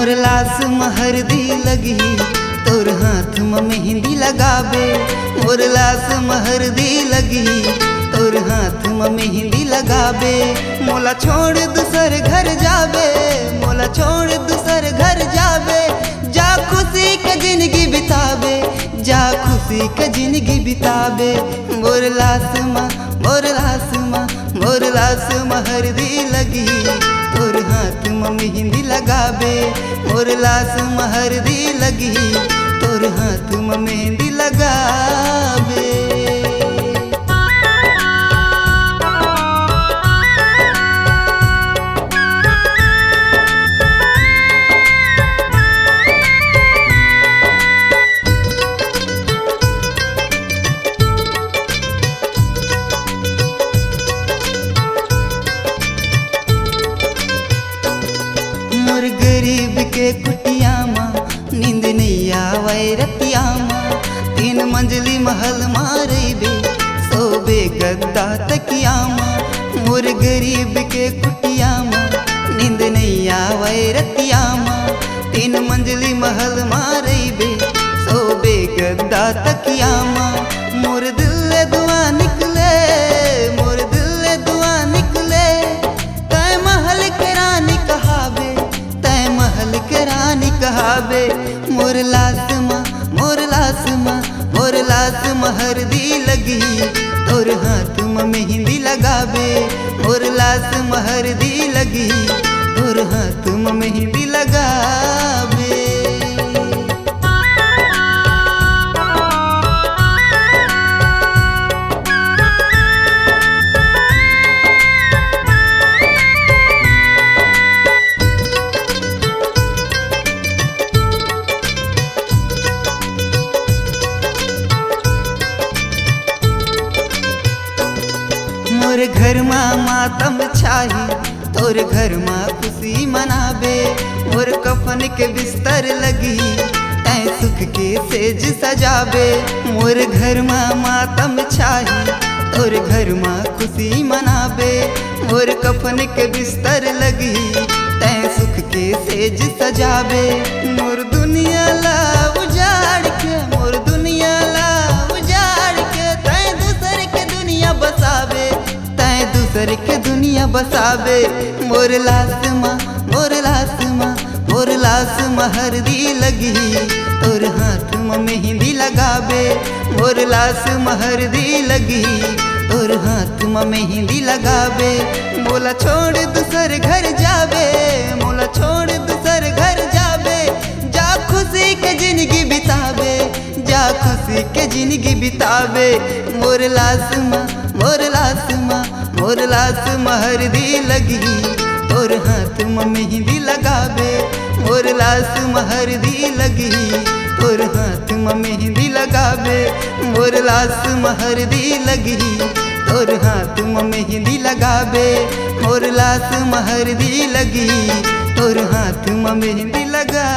मोर लास महरदी लगी तोर हाथ में मेहंदी लगाबे। मोर लास महरदी लगी तोर हाथ में मेहंदी लगाबे। मोला छोड़ दूसर घर जाबे, मोला छोड़ दूसर घर जाबे। जा खुशी के जिंदगी बिताबे, जा खुशी के जिंदगी बिताबे। मोर लास माँ, मोर लास माँ, मोर लास महरदी लगी तोर हाथ में मेहंदी लगाबे। मोर लास महरदी लगी तोर हाथ में मेहंदी लगाबे। मोर गरीब के कुटिया माँ नींद नहीं आवे रतिया माँ। 3 मंजिली महल मारेबे सोबे गद्दा तकिया माँ। मोर गरीब के कुटिया माँ नींद नहीं आवे रतिया माँ। 3 मंजिली महल मारेबे सोबे गद्दा तकिया माँ। मोर दिल दुआ निकले, मोर दिल दुआ निकले। तय महल के रानी कहाबे, तय महल के रानी कहाबे। मोर लास माँ, मोर लास माँ, मोर लास महरदी लगी तोर हाथ में मेहंदी लगाबे। मोर लास महरदी लगी तोर हाथ में मेहंदी लगाबे। मोर घर माँ मातम छाही तोर घर माँ खुशी मनाबे। मोर कफन के बिस्तर लगी तै सुख के सेज सजाबे। मोर घर माँ मातम छाही तोर घर माँ खुशी मनाबे। मोर कफन के बिस्तर लगी तै सुख के सेज सजाबे। मोर दुनिया ला उजाड़ के, मोर दुनिया ला उजाड़ के तै दूसर के दुनिया बसाबे, तै दूसर के दुनिया बसाबे। मोर लास माँ, मोर लास माँ, मोर लास महरदी लगी तोर हाथ में मेहंदी लगाबे। मोर लास महरदी लगी तोर हाथ में मेहंदी लगाबे। मोला छोड़ दूसर घर जाबे, मोला छोड़ दूसर घर जाबे। जा खुशी के जिंदगी बिताबे, जा खुशी के जिंदगी बिताबे। मोर लास माँ, मोर लास माँ, मोर लास महरदी लगी तोर हाथ में मेहंदी लगाबे। मोर लास महरदी लगी तोर हाथ में मेहंदी लगाबे। मोर लास महरदी लगी तोर हाथ में मेहंदी लगाबे। मोर लास महरदी लगी तोर हाथ में मेहंदी लगा।